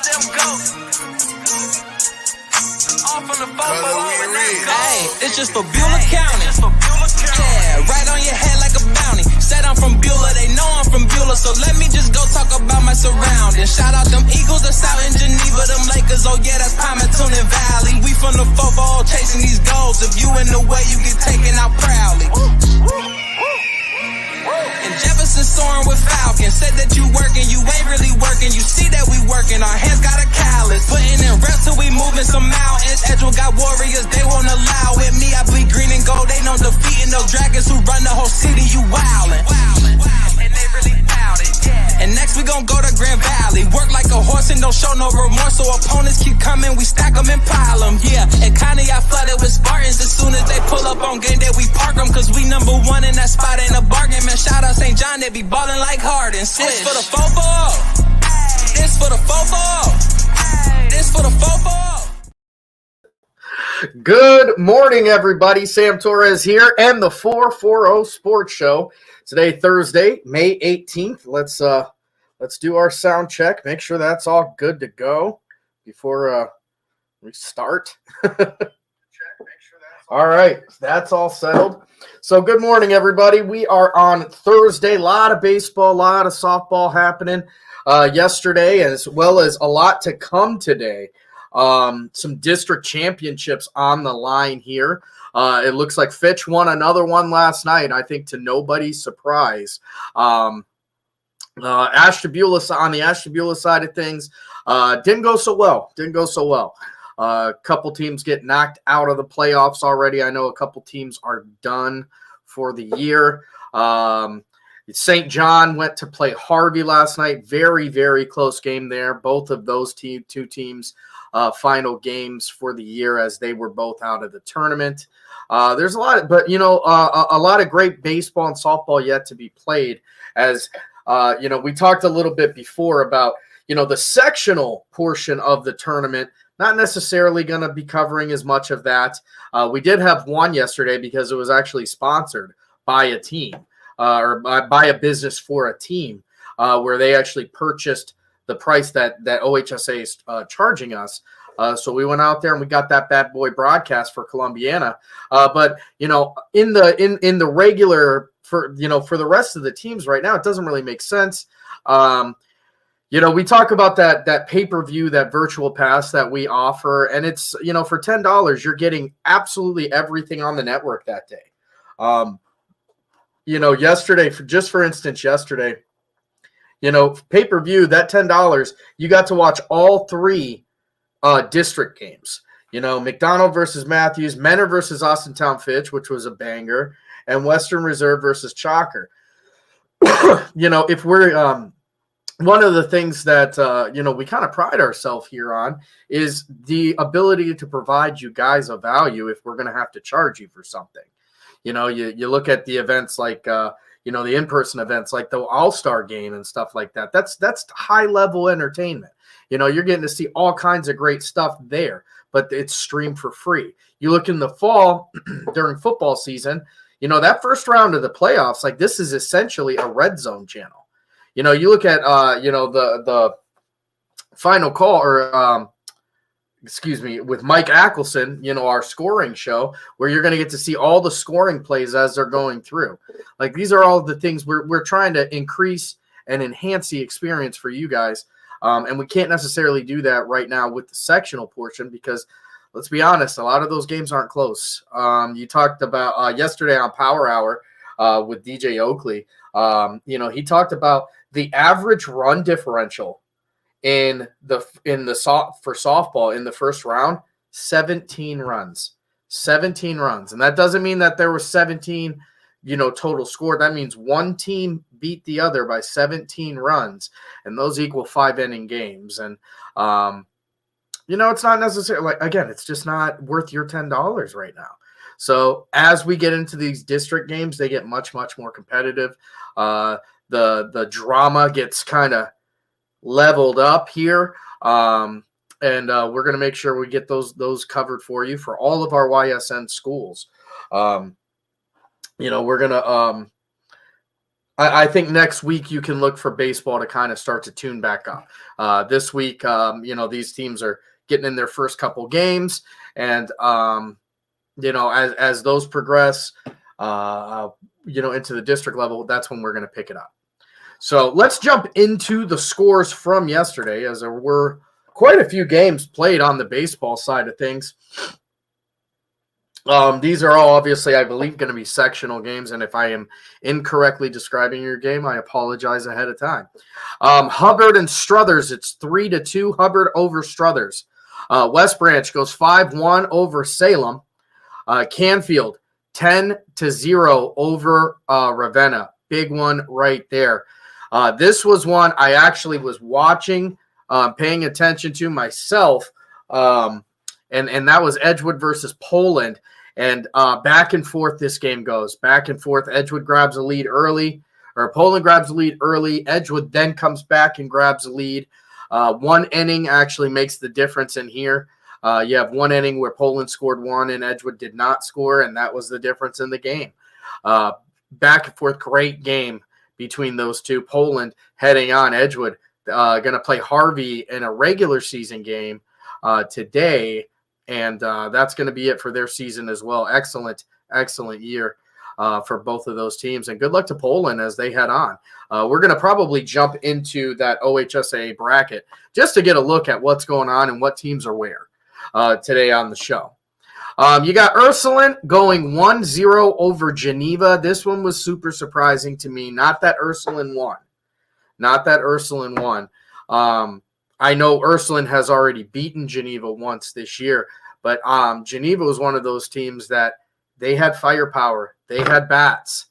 Hey, it's just for Beulah County. Yeah, right on your head like a bounty. Said I'm from Beulah, they know I'm from Beulah, so let me just go talk about my surroundings. Shout out them Eagles that's out in Geneva, them Lakers, oh yeah, that's Palmettunin Valley. We from the football chasing these goals. If you in the way, you get taken out proudly. And Jefferson soaring with Falcon. Said that you working, you ain't really working. You see that we working, our hands got a callus. Putting in reps till we moving some mountains. Edgewood got warriors, they won't allow it. Me, I bleed green and gold, they know defeating those dragons who run the whole city. You wildin'. And they really bout it, yeah. And next we gon' go to Grand Valley. Work like a horse and don't show no remorse. So opponents keep coming, we stack them and pile them, yeah. And Connie, I flooded with Spartans. As soon as they pull up on game day, we park them. Cause we number one in that spot, ain't a bargain. Man, shout out St. John, they be ballin' like Harden. This for the football. This for the football. This for the football. Good morning, everybody. Sam Torres here and the 440 Sports Show. Today, Thursday, May 18th. Let's do our sound check. Make sure that's all good to go before we start. All right, that's all settled. So good morning, everybody. We are on Thursday. A lot of baseball, a lot of softball happening yesterday, as well as a lot to come today. Some district championships on the line here. It looks like Fitch won another one last night, I think to nobody's surprise. Ashtabula, on the Ashtabula side of things, didn't go so well. A couple teams get knocked out of the playoffs already. I know a couple teams are done for the year. St. John went to play Harvey last night. Very, very close game there. Both of those two teams' final games for the year as they were both out of the tournament. There's a lot of great baseball and softball yet to be played. As we talked a little bit before about the sectional portion of the tournament. Not necessarily going to be covering as much of that. We did have one yesterday because it was actually sponsored by a team or by a business for a team where they actually purchased the price that OHSA is charging us. So we went out there and we got that bad boy broadcast for Columbiana. But in the regular for the rest of the teams right now, it doesn't really make sense. We talk about that pay-per-view, that virtual pass that we offer, and it's, for $10, you're getting absolutely everything on the network that day. Yesterday, for instance, pay-per-view, that $10, you got to watch all three district games. McDonald versus Matthews, Menor versus Austintown Fitch, which was a banger, and Western Reserve versus Chalker. If we're one of the things that, we kind of pride ourselves here on is the ability to provide you guys a value if we're going to have to charge you for something. You look at the events like, the in-person events like the All-Star game and stuff like that. That's high-level entertainment. You're getting to see all kinds of great stuff there, but it's streamed for free. You look in the fall during football season, that first round of the playoffs, like this is essentially a red zone channel. You look at, the final call with Mike Ackelson, our scoring show where you're going to get to see all the scoring plays as they're going through. Like these are all the things we're trying to increase and enhance the experience for you guys. And we can't necessarily do that right now with the sectional portion because let's be honest, a lot of those games aren't close. You talked about yesterday on Power Hour with DJ Oakley. He talked about the average run differential for softball in the first round, 17 runs. And that doesn't mean that there were 17, total score. That means one team beat the other by 17 runs, and those equal 5-inning games. And, it's not necessarily, it's just not worth your $10 right now. So as we get into these district games, they get much, much more competitive. The drama gets kind of leveled up here. And we're going to make sure we get those covered for you for all of our YSN schools. We're going to I think next week you can look for baseball to kind of start to tune back up. This week, these teams are getting in their first couple games, and as those progress, into the district level, that's when we're going to pick it up. So let's jump into the scores from yesterday, as there were quite a few games played on the baseball side of things. These are all obviously, I believe, going to be sectional games, and if I am incorrectly describing your game, I apologize ahead of time. Hubbard and Struthers, it's 3-2, Hubbard over Struthers. West Branch goes 5-1 over Salem. Canfield, 10-0 over Ravenna. Big one right there. This was one I actually was watching, paying attention to myself, and that was Edgewood versus Poland. And back and forth this game goes. Back and forth. Edgewood grabs a lead early, or Poland grabs a lead early. Edgewood then comes back and grabs a lead. One inning actually makes the difference in here. You have one inning where Poland scored one and Edgewood did not score, and that was the difference in the game. Back and forth, great game between those two. Poland heading on. Edgewood going to play Harvey in a regular season game today. And that's going to be it for their season as well. Excellent year for both of those teams. And good luck to Poland as they head on. We're going to probably jump into that OHSAA bracket just to get a look at what's going on and what teams are where today on the show. You got Ursuline going 1-0 over Geneva. This one was super surprising to me. Not that Ursuline won. I know Ursuline has already beaten Geneva once this year, but Geneva was one of those teams that they had firepower. They had bats.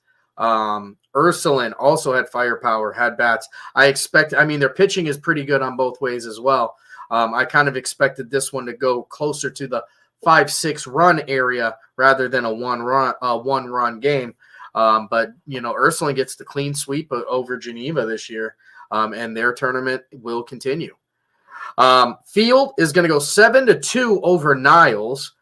Ursuline also had firepower, had bats. Their pitching is pretty good on both ways as well. I kind of expected this one to go closer to the 5-6 run area rather than a one run game. But Ursuline gets the clean sweep over Geneva this year, and their tournament will continue. Field is going to go 7-2 over Niles.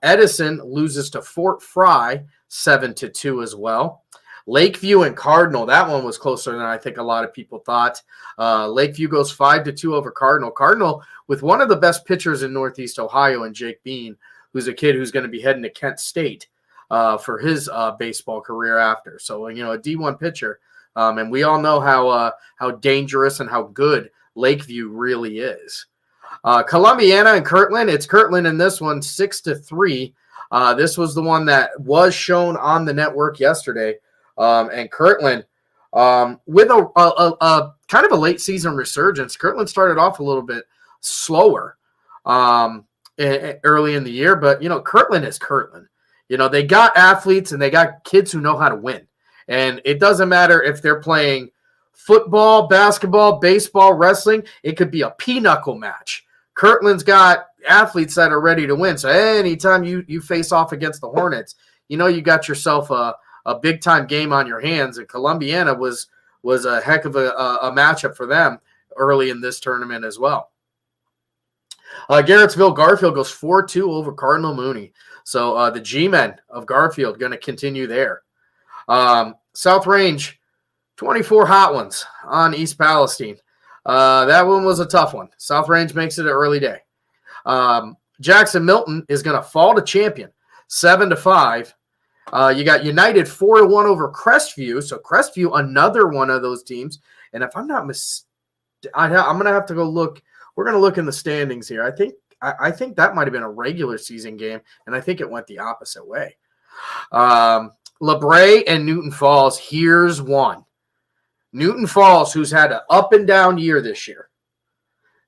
Edison loses to Fort Fry 7-2 as well. Lakeview and Cardinal, that one was closer than I think a lot of people thought. Lakeview goes 5-2 over Cardinal. Cardinal with one of the best pitchers in Northeast Ohio, and Jake Bean, who's a kid who's going to be heading to Kent State for his baseball career after. So, a D1 pitcher. And we all know how dangerous and how good Lakeview really is. Columbiana and Kirtland. It's Kirtland in this one, 6-3. This was the one that was shown on the network yesterday. And Kirtland, with a kind of a late season resurgence. Kirtland started off a little bit slower early in the year, but Kirtland is Kirtland. They got athletes and they got kids who know how to win. And it doesn't matter if they're playing football, basketball, baseball, wrestling. It could be a pinochle match. Kirtland's got athletes that are ready to win. So anytime you face off against the Hornets, you got yourself a big-time game on your hands. And Columbiana was a heck of a matchup for them early in this tournament as well. Garrettsville Garfield goes 4-2 over Cardinal Mooney. So the G-men of Garfield going to continue there. South Range, 24 hot ones on East Palestine. That one was a tough one. South Range makes it an early day. Jackson Milton is going to fall to champion, 7-5. You got United 4-1 over Crestview. So Crestview, another one of those teams. And if I'm not I'm going to have to go look. We're going to look in the standings here. I think that might have been a regular season game, and I think it went the opposite way. LeBray and Newton Falls, here's one. Newton Falls, who's had an up and down year this year.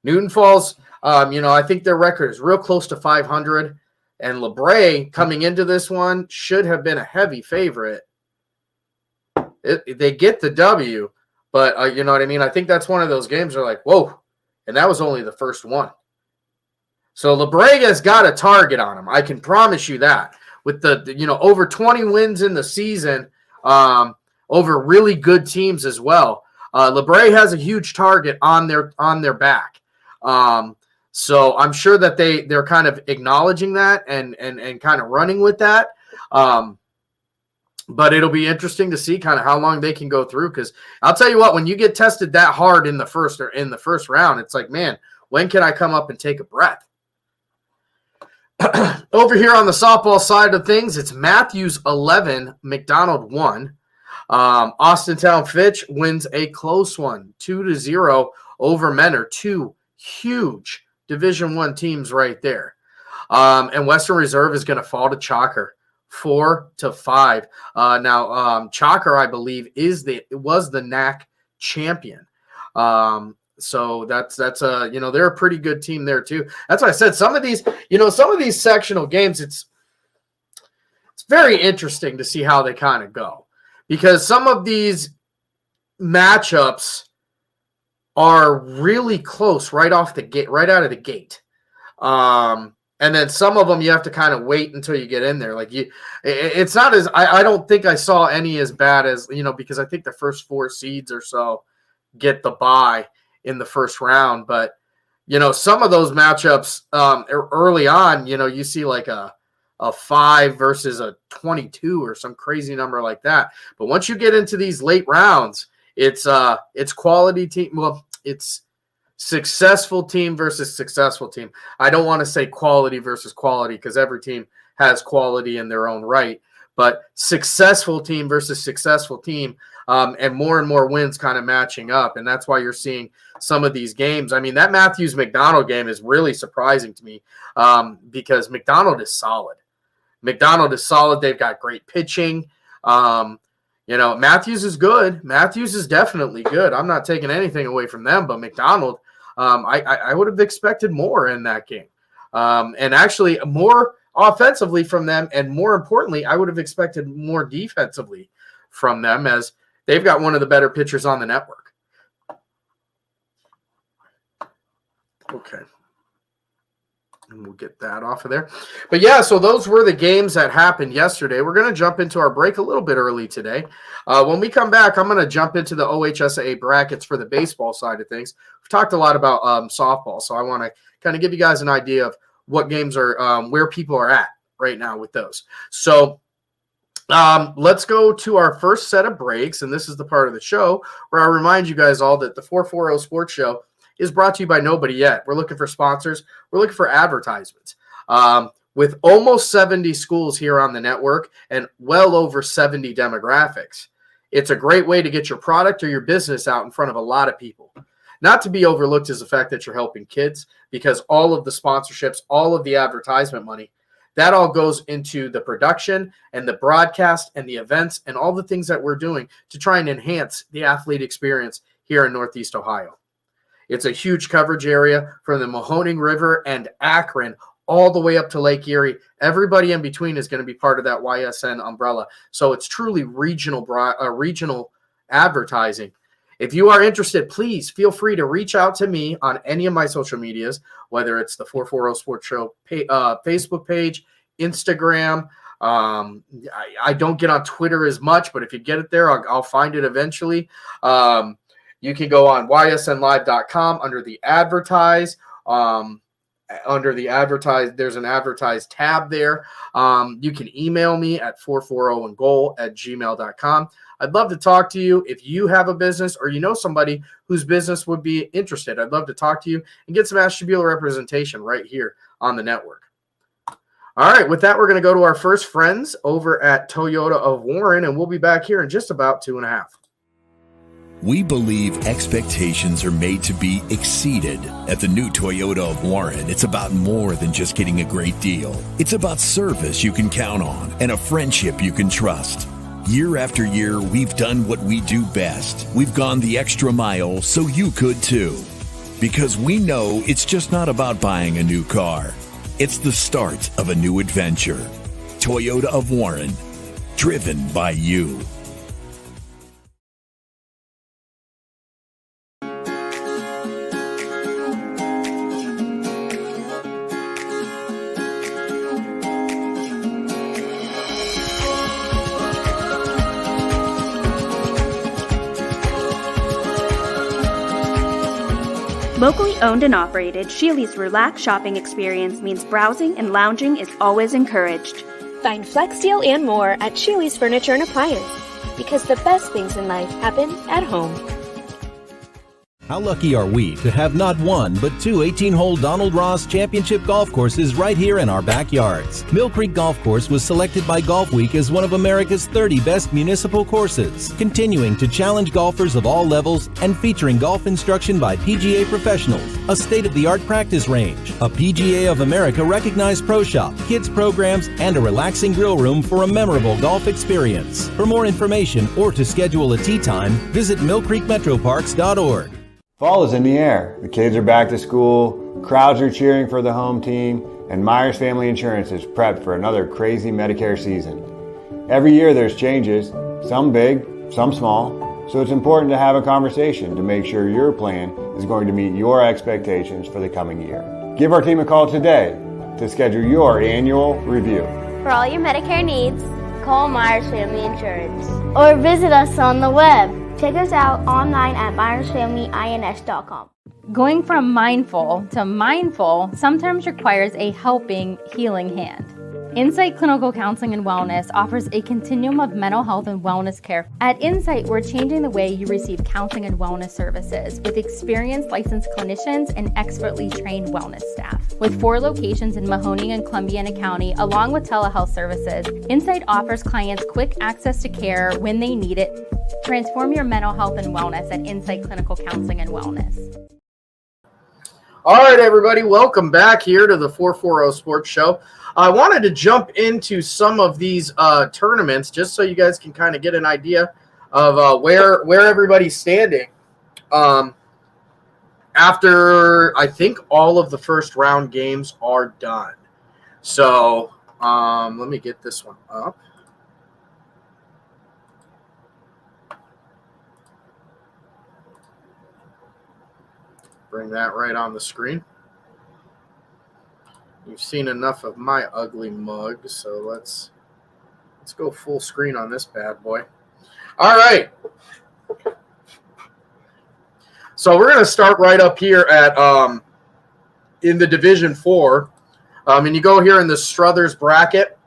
Newton Falls, I think their record is real close to 500, and LeBray coming into this one should have been a heavy favorite. They get the W, but you know what I mean? I think that's one of those games where like, whoa, and that was only the first one. So LeBrega's got a target on him. I can promise you that. With the over 20 wins in the season, over really good teams as well. LeBray has a huge target on their back. So I'm sure that they're kind of acknowledging that and kind of running with that. But it'll be interesting to see kind of how long they can go through, because I'll tell you what, when you get tested that hard in the first round, it's like, man, when can I come up and take a breath? Over here on the softball side of things, it's Matthews 11, McDonald 1. Austintown Fitch wins a close one, 2-0 over Mentor. Two huge Division I teams right there. And Western Reserve is going to fall to Chalker, 4-5. Now, Chalker, I believe, was the NAC champion. So that's they're a pretty good team there too. That's why I said some of these sectional games, it's very interesting to see how they kind of go, because some of these matchups are really close right out of the gate. And then some of them you have to kind of wait until you get in there. Like it's not as I don't think I saw any as bad as, because I think the first 4 seeds or so get the bye in the first round. But, some of those matchups early on, you see like a 5 versus a 22 or some crazy number like that. But once you get into these late rounds, it's quality team. Well, it's successful team versus successful team. I don't want to say quality versus quality, because every team has quality in their own right, but successful team versus successful team, and more wins kind of matching up. And that's why you're seeing some of these games. I mean, that Matthews McDonald game is really surprising to me, because McDonald is solid. They've got great pitching. Matthews is good. Matthews is definitely good. I'm not taking anything away from them, but McDonald, I would have expected more in that game. And actually more offensively from them. And more importantly, I would have expected more defensively from them, as they've got one of the better pitchers on the network. Okay. And we'll get that off of there. But yeah, so those were the games that happened yesterday. We're going to jump into our break a little bit early today. When we come back, I'm going to jump into the OHSAA brackets for the baseball side of things. We've talked a lot about softball, so I want to kind of give you guys an idea of what games are, where people are at right now with those. So let's go to our first set of breaks, and this is the part of the show where I remind you guys all that the 440 Sports Show is brought to you by nobody yet. We're looking for sponsors. We're looking for advertisements. With almost 70 schools here on the network and well over 70 demographics, it's a great way to get your product or your business out in front of a lot of people. Not to be overlooked is the fact that you're helping kids, because all of the sponsorships, all of the advertisement money, that all goes into the production and the broadcast and the events and all the things that we're doing to try and enhance the athlete experience here in Northeast Ohio. It's a huge coverage area from the Mahoning River and Akron all the way up to Lake Erie. Everybody in between is going to be part of that YSN umbrella. So it's truly regional advertising. If you are interested, please feel free to reach out to me on any of my social medias, whether it's the 440 Sports Show Facebook page, Instagram. I don't get on Twitter as much, but if you get it there, I'll find it eventually. You can go on ysnlive.com under the advertise. There's an advertise tab there. You can email me at 440andgoal@gmail.com. I'd love to talk to you. If you have a business or you know somebody whose business would be interested, I'd love to talk to you and get some Ashtabula representation right here on the network. All right, with that, we're going to go to our first friends over at Toyota of Warren, and we'll be back here in just about 2.5. We believe expectations are made to be exceeded. At the new Toyota of Warren, it's about more than just getting a great deal. It's about service you can count on and a friendship you can trust. Year after year, we've done what we do best. We've gone the extra mile so you could too. Because we know it's just not about buying a new car. It's the start of a new adventure. Toyota of Warren, driven by you. Locally owned and operated, Sheely's relaxed shopping experience means browsing and lounging is always encouraged. Find Flex Deal and more at Chewy's Furniture and Appliance. Because the best things in life happen at home. How lucky are we to have not one, but two 18-hole Donald Ross Championship golf courses right here in our backyards. Mill Creek Golf Course was selected by Golf Week as one of America's 30 best municipal courses, continuing to challenge golfers of all levels and featuring golf instruction by PGA professionals, a state-of-the-art practice range, a PGA of America recognized pro shop, kids programs, and a relaxing grill room for a memorable golf experience. For more information or to schedule a tee time, visit millcreekmetroparks.org. Fall is in the air. The kids are back to school, crowds are cheering for the home team, and Myers Family Insurance is prepped for another crazy Medicare season. Every year there's changes, some big, some small, so it's important to have a conversation to make sure your plan is going to meet your expectations for the coming year. Give our team a call today to schedule your annual review. For all your Medicare needs, call Myers Family Insurance or visit us on the web. Check us out online at myersfamilyins.com. Going from mindful to mindful sometimes requires a helping, healing hand. Insight Clinical Counseling and Wellness offers a continuum of mental health and wellness care. At Insight, we're changing the way you receive counseling and wellness services with experienced licensed clinicians and expertly trained wellness staff. With 4 locations in Mahoning and Columbiana County, along with telehealth services, Insight offers clients quick access to care when they need it. Transform your mental health and wellness at Insight Clinical Counseling and Wellness. All right, everybody, welcome back here to the 440 Sports Show. I wanted to jump into some of these tournaments just so you guys can kind of get an idea of where everybody's standing after I think all of the first round games are done. So let me get this one up. Bring that right on the screen. You've seen enough of my ugly mug, so let's go full screen on this bad boy. All right. So we're going to start right up here at in the Division 4. And you go here in the Struthers bracket.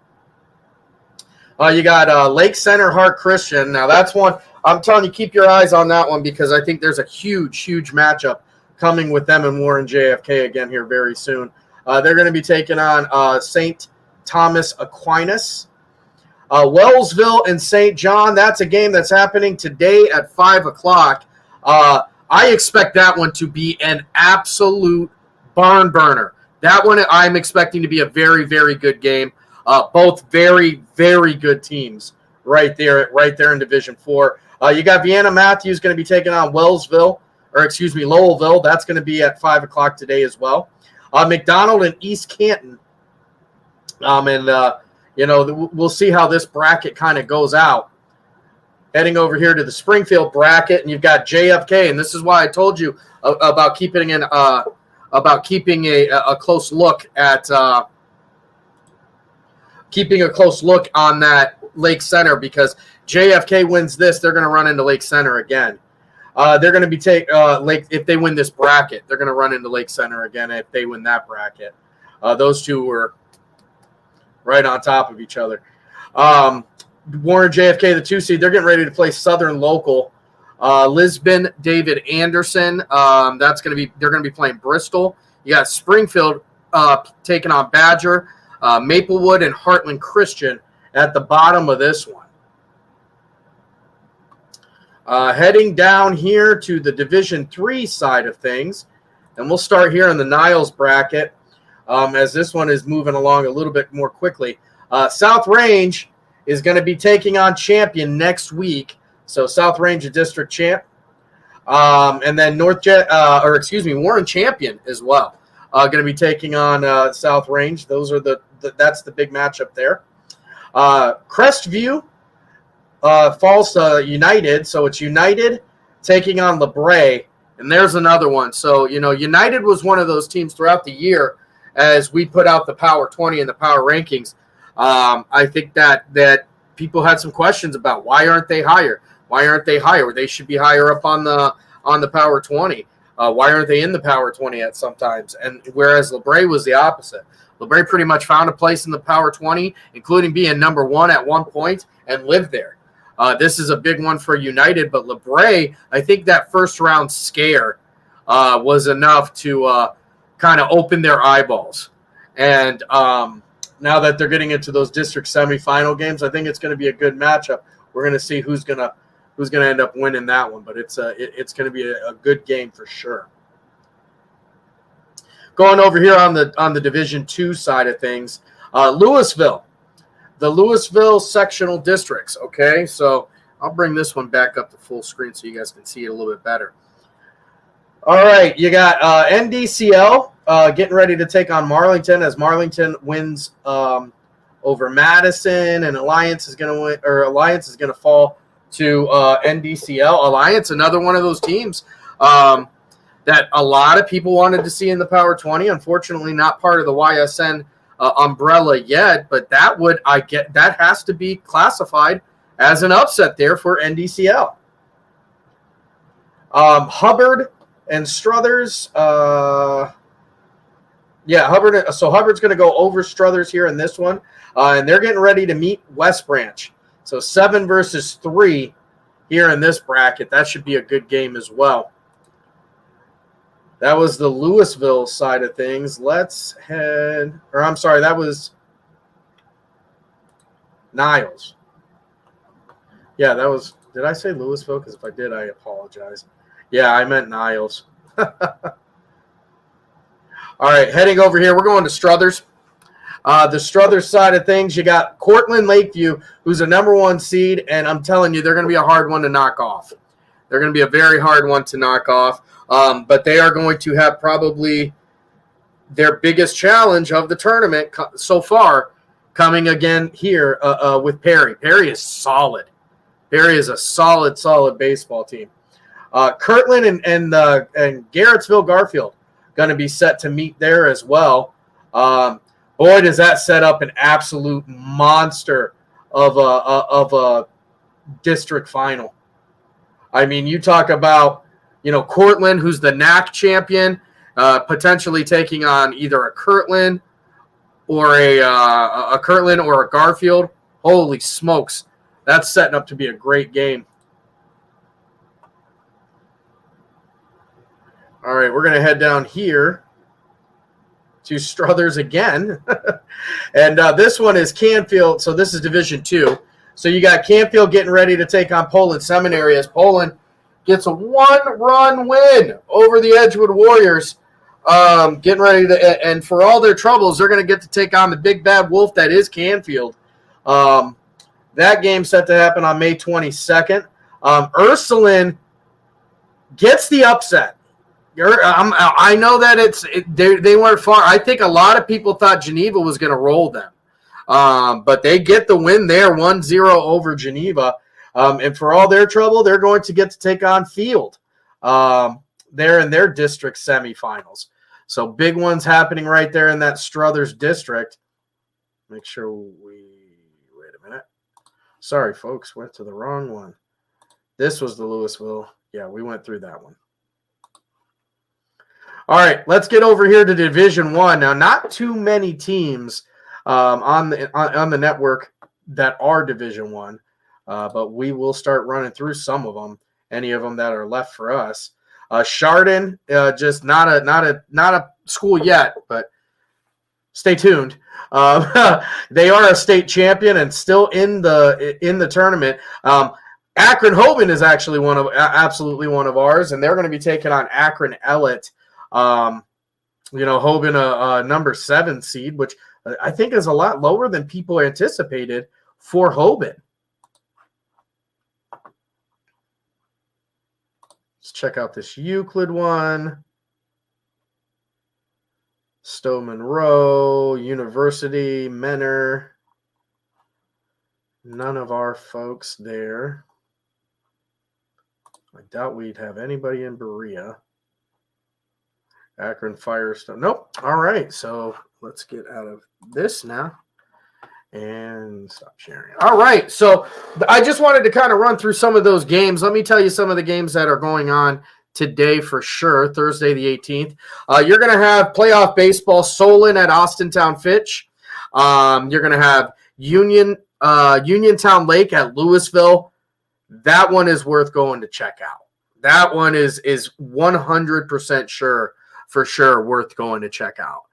You got Lake Center Hart Christian. Now that's one I'm telling you, keep your eyes on that one because I think there's a huge matchup coming with them and Warren JFK again here very soon. They're going to be taking on St. Thomas Aquinas. Wellsville and St. John, that's a game that's happening today at 5 o'clock. I expect that one to be an absolute barn burner. That one I'm expecting to be a very, very good game. Both very, very good teams right there in Division 4. You got Vienna Matthews going to be taking on Lowellville. That's going to be at 5 o'clock today as well. McDonald and East Canton. We'll see how this bracket kind of goes out. Heading over here to the Springfield bracket, and you've got JFK, and this is why I told you about keeping a close look at on that Lake Center, because JFK wins this, they're going to run into Lake Center again. They're going to be if they win this bracket, they're going to run into Lake Center again if they win that bracket. Those two were right on top of each other. Warren JFK, the 2 seed, they're getting ready to play Southern Local. Lisbon, David Anderson. They're going to be playing Bristol. You got Springfield taking on Badger. Maplewood and Heartland Christian at the bottom of this one. Heading down here to the Division 3 side of things, and we'll start here in the Niles bracket as this one is moving along a little bit more quickly. South Range is going to be taking on Champion next week, so South Range a district champ, and then Warren Champion as well, going to be taking on South Range. Those are that's the big matchup there. Crestview falls to United, so it's United taking on LeBray, and there's another one. So, United was one of those teams throughout the year as we put out the Power 20 and the Power Rankings. I think that people had some questions about why aren't they higher? Why aren't they higher? They should be higher up on the Power 20. Why aren't they in the Power 20 at sometimes? And whereas LeBray was the opposite. LeBray pretty much found a place in the Power 20, including being number 1 at one point, and lived there. This is a big one for United, but LeBray, I think that first-round scare was enough to kind of open their eyeballs. And now that they're getting into those district semifinal games, I think it's going to be a good matchup. We're going to see who's going to end up winning that one, but it's going to be a good game for sure. Going over here on the Division II side of things, Louisville, the Louisville sectional districts. Okay, so I'll bring this one back up to full screen so you guys can see it a little bit better. All right, you got NDCL getting ready to take on Marlington as Marlington wins over Madison, and Alliance is going to win, or Alliance is going to fall to NDCL. Alliance, another one of those teams that a lot of people wanted to see in the Power 20. Unfortunately, not part of the YSN umbrella yet, but that has to be classified as an upset there for NDCL. Hubbard and Struthers, Hubbard's going to go over Struthers here in this one, and they're getting ready to meet West Branch. So 7 versus 3 here in this bracket. That should be a good game as well. That was the Louisville side of things. That was Niles. Yeah, that was, did I say Louisville? Because if I did, I apologize. Yeah, I meant Niles. All right, heading over here, we're going to Struthers. The Struthers side of things, you got Cortland Lakeview, who's a number 1 seed, and I'm telling you, they're going to be a hard one to knock off. They're going to be a very hard one to knock off, but they are going to have probably their biggest challenge of the tournament so far coming again here with Perry. Perry is solid. Perry is a solid baseball team. Kirtland and Garrettsville Garfield going to be set to meet there as well. Boy, does that set up an absolute monster of a district final. I mean, you talk about, Cortland, who's the NAC champion, potentially taking on either a Kirtland or a Kirtland or a Garfield. Holy smokes, that's setting up to be a great game. All right, we're going to head down here to Struthers again. And this one is Canfield. So this is Division II. So you got Canfield getting ready to take on Poland Seminary as Poland gets a 1-run win over the Edgewood Warriors. Getting ready to, and for all their troubles, they're going to get to take on the big bad wolf that is Canfield. That game's set to happen on May 22nd. Ursuline gets the upset. I know that they weren't far. I think a lot of people thought Geneva was going to roll them. But they get the win there, 1-0 over Geneva. And for all their trouble, they're going to get to take on Field there in their district semifinals. So big ones happening right there in that Struthers district. Make sure wait a minute. Sorry, folks, went to the wrong one. This was the Louisville. Yeah, we went through that one. All right, let's get over here to Division I. Now, not too many teams on the network that are Division I, but we will start running through some of them. Any of them that are left for us. Chardon, just not a school yet, but stay tuned. They are a state champion and still in the tournament. Akron Hoban is actually absolutely one of ours, and they're going to be taking on Akron Ellet. Hoban, a number 7 seed, which I think is a lot lower than people anticipated for Hoban. Let's check out this Euclid one. Stowe Monroe, University, Menor. None of our folks there. I doubt we'd have anybody in Berea. Akron Firestone. Nope. All right. So let's get out of this now and stop sharing. All right. So I just wanted to kind of run through some of those games. Let me tell you some of the games that are going on today for sure, Thursday the 18th. You're going to have playoff baseball, Solon at Austintown Fitch. You're going to have Uniontown Lake at Louisville. That one is worth going to check out. That one is 100% sure, for sure, worth going to check out.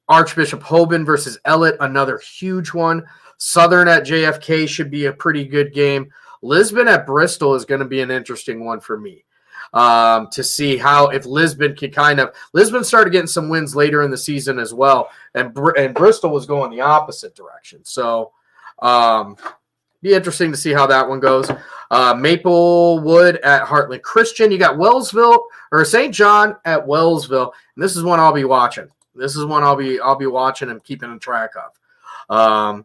Archbishop Hoban versus Ellett, another huge one. Southern at JFK should be a pretty good game. Lisbon at Bristol is going to be an interesting one for me to see how if Lisbon can Lisbon started getting some wins later in the season as well, and Bristol was going the opposite direction. So be interesting to see how that one goes. Maplewood at Heartland Christian. You got St. John at Wellsville, and this is one I'll be watching. This is one I'll be watching and keeping track of.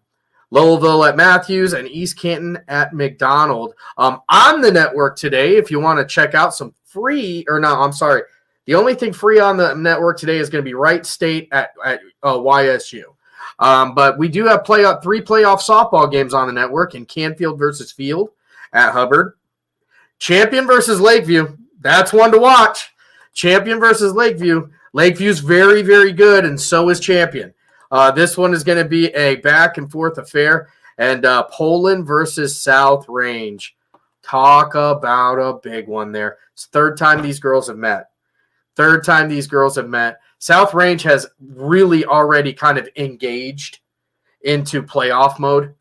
Lowellville at Matthews and East Canton at McDonald. On the network today, if you want to check out some free, the only thing free on the network today is going to be Wright State at YSU. But we do have three playoff softball games on the network in Canfield versus Field at Hubbard. Champion versus Lakeview. That's one to watch. Champion versus Lakeview. Lakeview's very, very good, and so is Champion. This one is going to be a back-and-forth affair. And Poland versus South Range. Talk about a big one there. It's the third time these girls have met. South Range has really already kind of engaged into playoff mode.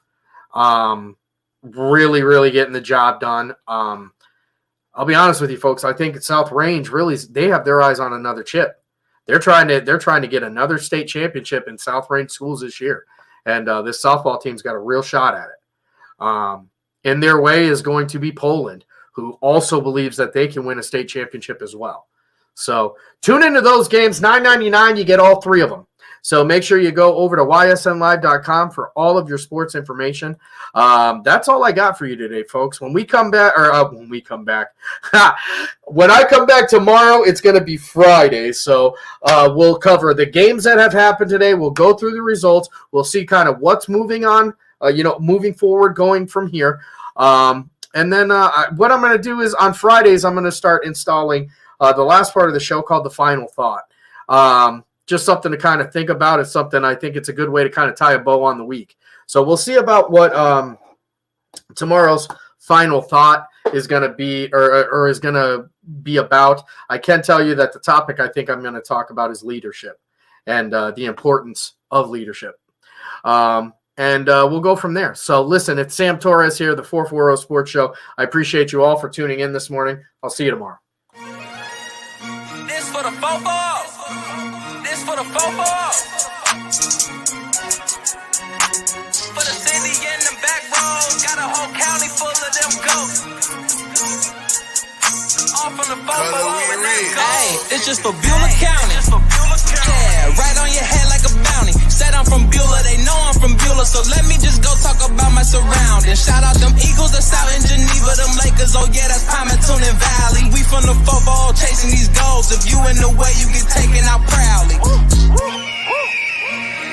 Really, really getting the job done. I'll be honest with you, folks. I think South Range they have their eyes on another chip. They're trying to get another state championship in South Range schools this year, and this softball team's got a real shot at it. In their way is going to be Poland, who also believes that they can win a state championship as well. So tune into those games. $9.99, you get all three of them. So make sure you go over to ysnlive.com for all of your sports information. That's all I got for you today, folks. When I come back tomorrow, it's going to be Friday. So we'll cover the games that have happened today. We'll go through the results. We'll see kind of what's moving on, moving forward, going from here. And then what I'm going to do is on Fridays, I'm going to start installing the last part of the show called The Final Thought. Just something to kind of think about. It's something I think it's a good way to kind of tie a bow on the week. So we'll see about what tomorrow's final thought is going to be or is going to be about. I can tell you that the topic I think I'm going to talk about is leadership and the importance of leadership. And we'll go from there. So listen, it's Sam Torres here, the 440 Sports Show. I appreciate you all for tuning in this morning. I'll see you tomorrow. This for the football. This for the football. For the city and the back roads, got a whole county full of them ghosts. All from the football. Hey, it's just for Beulah County. Yeah, right on your head like a bounty. Said I'm from Beulah, they know I'm from Beulah, so let me just go talk about my surroundings. Shout out them Eagles that's out in Geneva, them Lakers, oh yeah, that's Palmetto and Valley. We from the football chasing these goals. If you in the way, you get taken out proudly.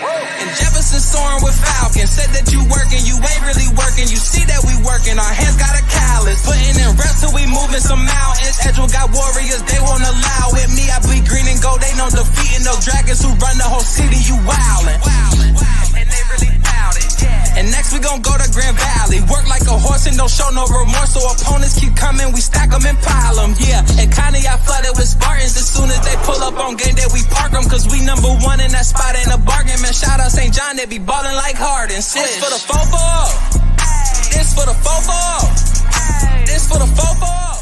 And Jefferson soaring with Falcons. Said that you working, you ain't really working. You see that we working, our hands got a callus. Putting in reps till we moving some mountains. Edgewood got warriors, they won't allow it. Me, I bleed green and gold, they know defeating no dragons who run the whole city, you wildin'. And they really bout it, yeah. And next we gon' go to Grand Valley. Work like a horse and don't show no remorse. So opponents keep coming, we stack them and pile them, yeah. And kinda got flooded with Spartans. As soon as they pull up on game day, we park them. Cause we number one in that spot, ain't a bargain. Man, shout out St. John, they be ballin' like Harden. This for the football. This for the football. This for the football.